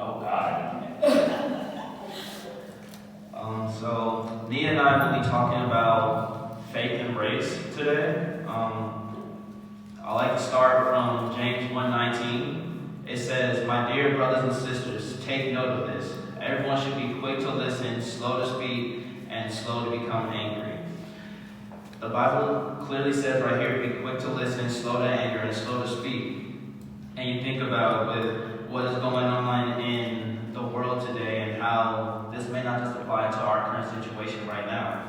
Oh, God. So Nia and I will be talking about faith and race today. I like to start from James 1:19. It says, "My dear brothers and sisters, take note of this. Everyone should be quick to listen, slow to speak, and slow to become angry." The Bible clearly says right here, be quick to listen, slow to anger, and slow to speak. And you think about with what is going on in the world today and how this may not just apply to our current situation right now.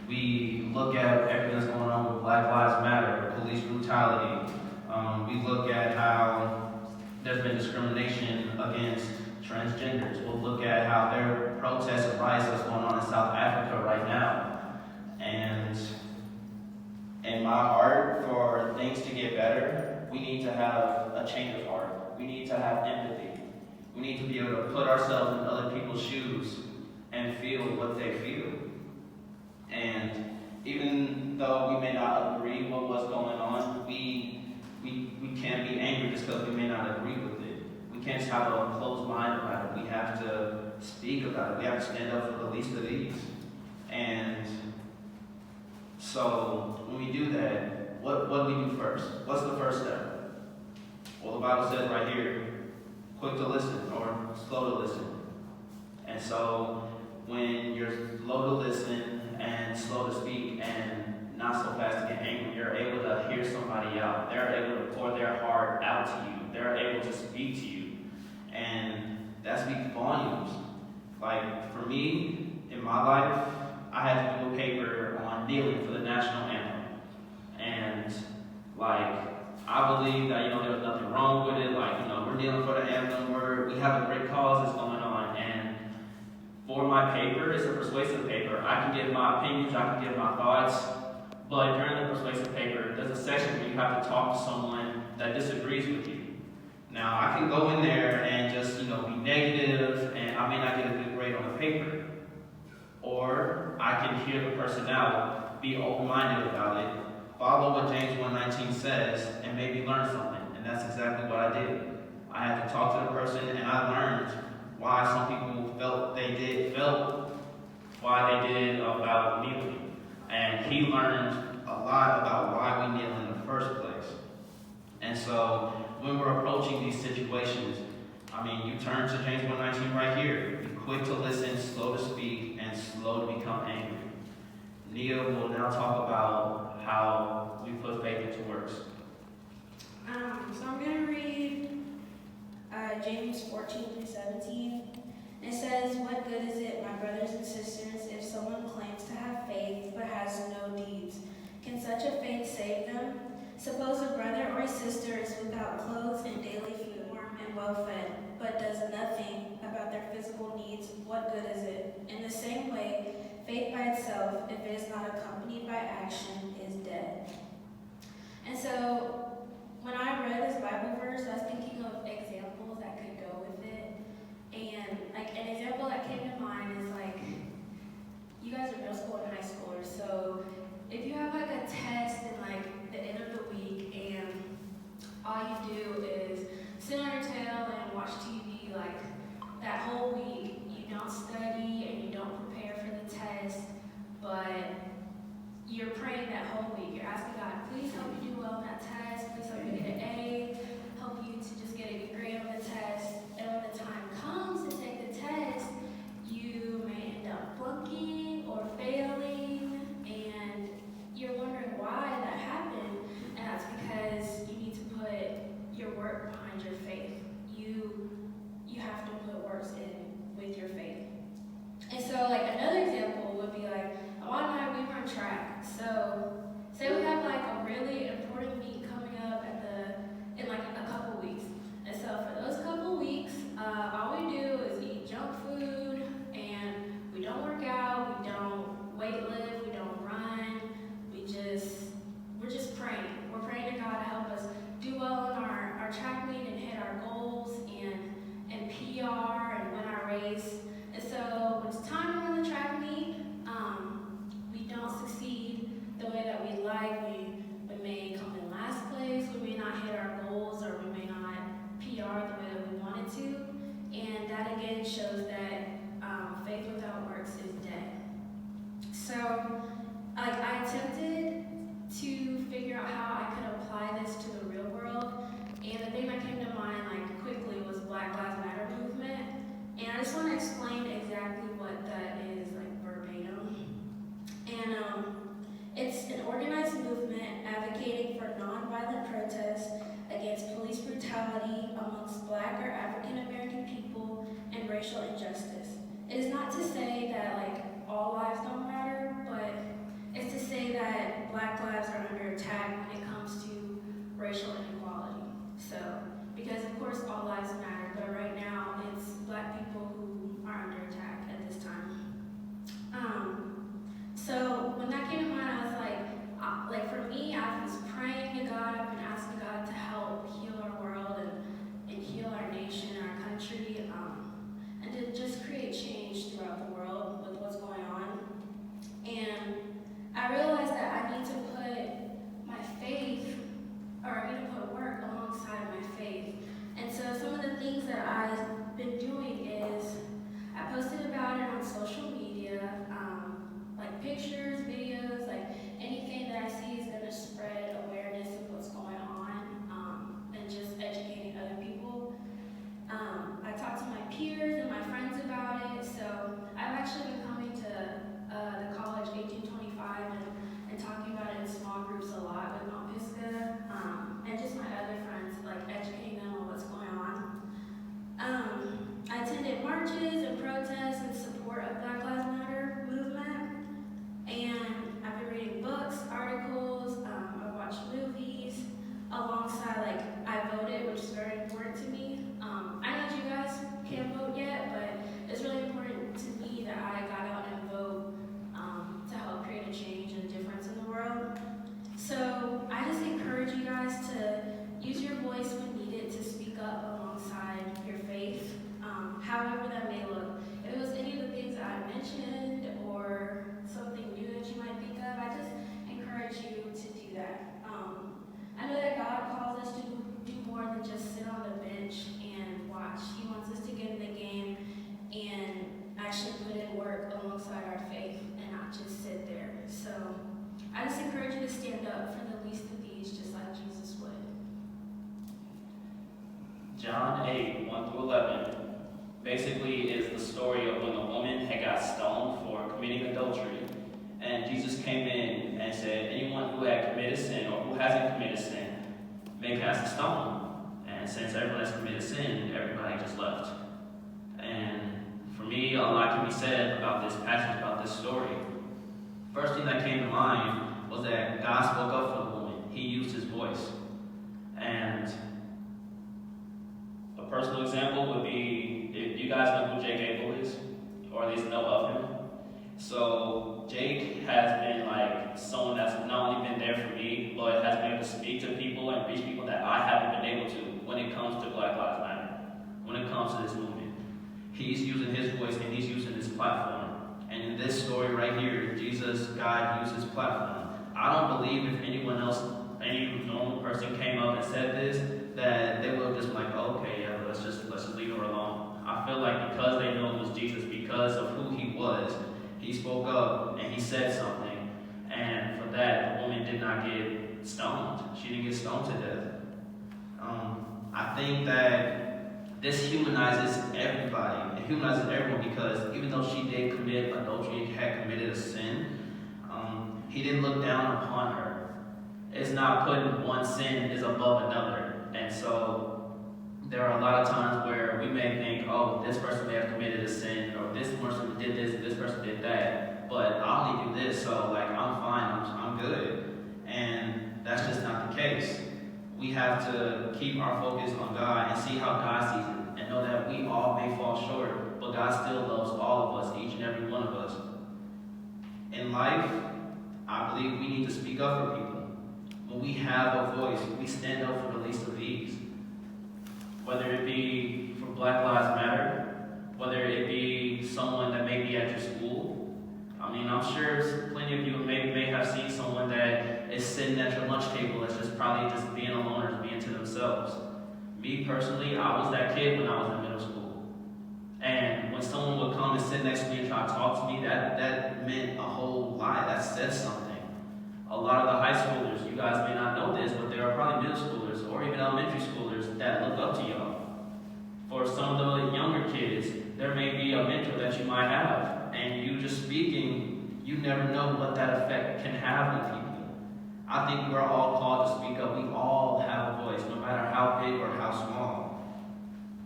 We look at everything that's going on with Black Lives Matter, police brutality. We look at how there's been discrimination against transgenders. We'll look at how there are protests and riots that's going on in South Africa right now. And in my heart, for things to get better, we need to have a change of heart. We need to have empathy. We need to be able to put ourselves in other people's shoes and feel what they feel. And even though we may not agree with what's going on, we can't be angry just because we may not agree with it. We can't just have a closed mind about it. We have to speak about it. We have to stand up for the least of these. And so when we do that, what do we do first? What's the first step? Well, the Bible says right here, quick to listen or slow to listen. And so when you're slow to listen and slow to speak and not so fast to get angry, you're able to hear somebody out. They're able to pour their heart out to you. They're able to speak to you. And that speaks volumes. Like for me, in my life, I had to do a paper on kneeling for the national anthem. And I believe that, there was nothing wrong with it. We're kneeling for the anthem. We have a great cause that's going on. And for my paper, it's a persuasive paper. I can give my opinions, I can give my thoughts. But during the persuasive paper, there's a section where you have to talk to someone that disagrees with you. Now, I can go in there and just, be negative, and I may not get a good grade on the paper. Or I can hear the person out, be open-minded about it, follow what James 1:19 says, and maybe learn something. And that's exactly what I did. I had to talk to the person, and I learned why some people felt why they did about kneeling. And he learned a lot about why we kneel in the first place. And so when we're approaching these situations, you turn to James 1:19 right here. Be quick to listen, slow to speak, and slow to become angry. Nia will now talk about how we put faith into works. So I'm going to read James 14-17. It says, "What good is it, my brothers and sisters, if someone claims to have faith but has no deeds? Can such a faith save them? Suppose a brother or a sister is without clothes and daily food, warm and well fed, but does nothing about their physical needs. What good is it? In the same way, faith by itself, if it is not accompanied by action, is dead." And so, when I read this Bible verse, I was thinking of examples that could go with it. And an example that came to mind is you guys are middle school and high schoolers, so if you have a test in the end of the week and all you do is sit on your tail and watch TV that whole week, you don't study and you don't prepare for the test, but you're praying that whole week. You're asking God, for nonviolent protests against police brutality amongst Black or African American people and racial injustice. It is not to say that all lives don't matter, but it's to say that Black lives are under attack when it comes to racial inequality. So, because of course all lives matter, but right now it's Black people who are under attack at this time. So when that came to mind, I was for me, I was praying to God, I've been asking God to help heal our world and heal our nation, our country, and to just create change throughout the world with what's going on. And I realized that I need to put my faith, or I need to put work alongside my faith. And so some of the things that I've been doing is I posted about it on social media, pictures, videos, anything that I see is going to spread awareness of what's going on, and just educating other people. I talked to my peers and my friends about it, so I've actually been coming to the college 1825 and talking about it in small groups a lot with Mount Pisgah, and just my other friends, educating them on what's going on. I attended marches and protests in support of Black Lives Matter movement, and I've been reading books, articles, I've watched movies, alongside I voted, which is very important to me. I know you guys can't vote yet, but it's really important to me that I got out and vote to help create a change and a difference in the world. So I just encourage you guys to use your voice when needed to speak up alongside your faith, however that may look. If it was any of the things that I mentioned or something new that you might think of, I just encourage you to do that. I know that God calls us to do more than just sit on the bench and watch. He wants us to get in the game and actually put in work alongside our faith and not just sit there. So I just encourage you to stand up for the least of these, just like Jesus would. John 8, 1 through 11, basically is the story of when the woman had got stoned for committing adultery. And Jesus came in and said, anyone who had committed sin or who hasn't committed sin may cast a stone. And since everyone has committed sin, everybody just left. And for me, a lot can be said about this passage, about this story. First thing that came to mind was that God spoke up for the woman. He used his voice. And a personal example would be, if you guys know who Jake Abel is, or at least know of him. So Jake has been someone that's not only been there for me, but has been able to speak to people and reach people that I haven't been able to when it comes to Black Lives Matter, when it comes to this movement. He's using his voice and he's using his platform. And in this story right here, Jesus, God used his platform. I don't believe if anyone else, any normal person came up and said this, that they would have just oh, okay, yeah, let's just leave her alone. I feel like because they know it was Jesus, because of who he was, he spoke up and he said something. And for that, the woman did not get stoned. She didn't get stoned to death. I think that this humanizes everybody. It humanizes everyone because even though she did commit adultery, had committed a sin, he didn't look down upon her. It's not putting one sin is above another. And so there are a lot of times where we may think, oh, this person may have committed a sin, or this person did this, and this person did that, but I only do this, so I'm fine, I'm good. And that's just not the case. We have to keep our focus on God and see how God sees it, and know that we all may fall short, but God still loves all of us, each and every one of us. In life, I believe we need to speak up for people. When we have a voice, we stand up for the least of these. Whether it be for Black Lives Matter, whether it be someone that may be at your school. I'm sure plenty of you may have seen someone that is sitting at your lunch table that's just probably just being alone or being to themselves. Me personally, I was that kid when I was in middle school. And when someone would come and sit next to me and try to talk to me, that meant a whole lot. That said something. A lot of the high schoolers, you guys may not know this, but there are probably middle schoolers or even elementary schoolers that look up to y'all. For some of the younger kids, there may be a mentor that you might have, and you just speaking, you never know what that effect can have on people. I think we're all called to speak up. We all have a voice, no matter how big or how small.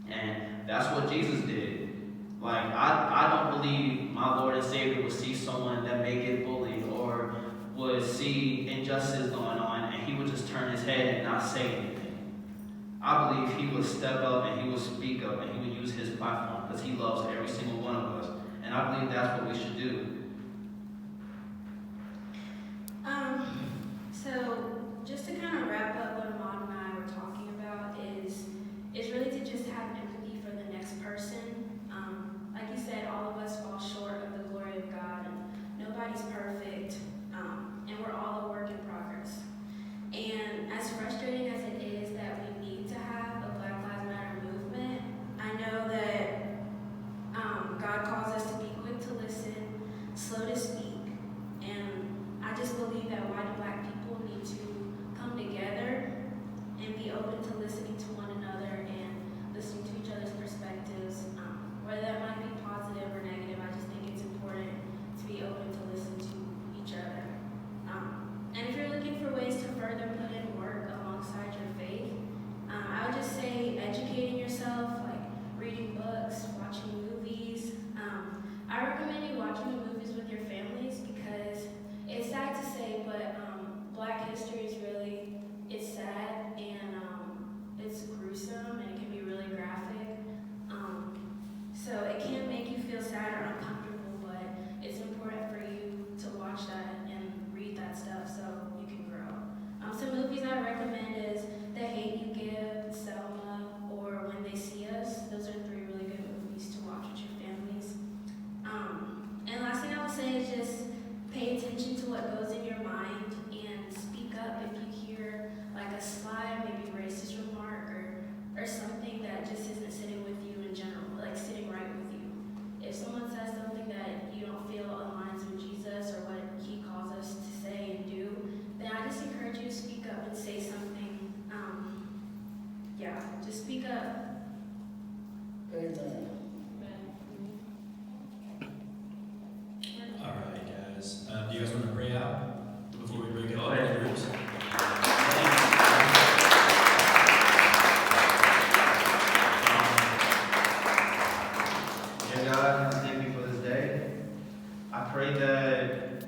And that's what Jesus did. Like, I don't believe my Lord and Savior would see someone that may get bullied or would see injustice going on and he would just turn his head and not say anything. I believe he would step up and he would speak up and he would use his platform because he loves every single one of us. And I believe that's what we should do. So just to kind of wrap up what Ahmad and I were talking about is really to just have empathy for the next person. Like you said, all of us fall short of the glory of God, and nobody's perfect, and we're all a work in progress. And as frustrating as it is that we need to have a Black Lives Matter movement, I know that God calls us to be quick to listen, slow to speak, and I just believe that white and Black people need to come together and be open to listening to one another and listening to each other's perspectives, whether that might be positive or negative. I just think it's important to be open to listen to each other. And if you're looking for ways to further put in work alongside your faith, I would just say educating yourself, like reading books, watching movies. I recommend you watching the movies with your families because it's sad to say, but Black history is really, it's sad and it's gruesome and it can be really graphic. So it can make you feel sad or uncomfortable, but it's important for you to watch that and read that stuff so you can grow. Some movies I recommend is The Hate You Give, Selma, or When They See Us. Those are 3 really good movies to watch with your families. And last thing I would say is just pay attention to what goes in your mind and speak up if you hear like a sly, maybe racist remark or something that just isn't sitting with you in general, like sitting right with you. If someone says something that you don't feel aligns with Jesus or what he calls us to say and do, then I just encourage you to speak up and say something. Just speak up. Amen. All right, guys. Do you guys want to pray out before we break it up into groups? Dear God, thank you for this day. I pray that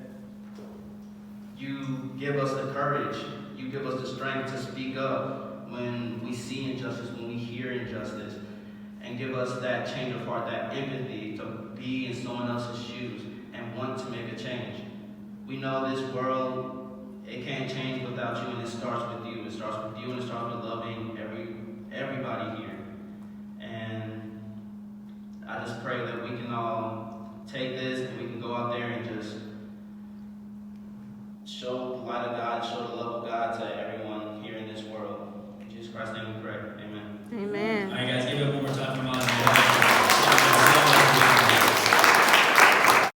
you give us the courage, you give us the strength to speak up when we see injustice, when we hear injustice, and give us that change of heart, that empathy to be in someone else's shoes and want to make a change. We know this world, it can't change without you, and it starts with you. It starts with you, and it starts with loving everybody here. And I just pray that we can all take this and we can go out there and just show the light of God, show the love of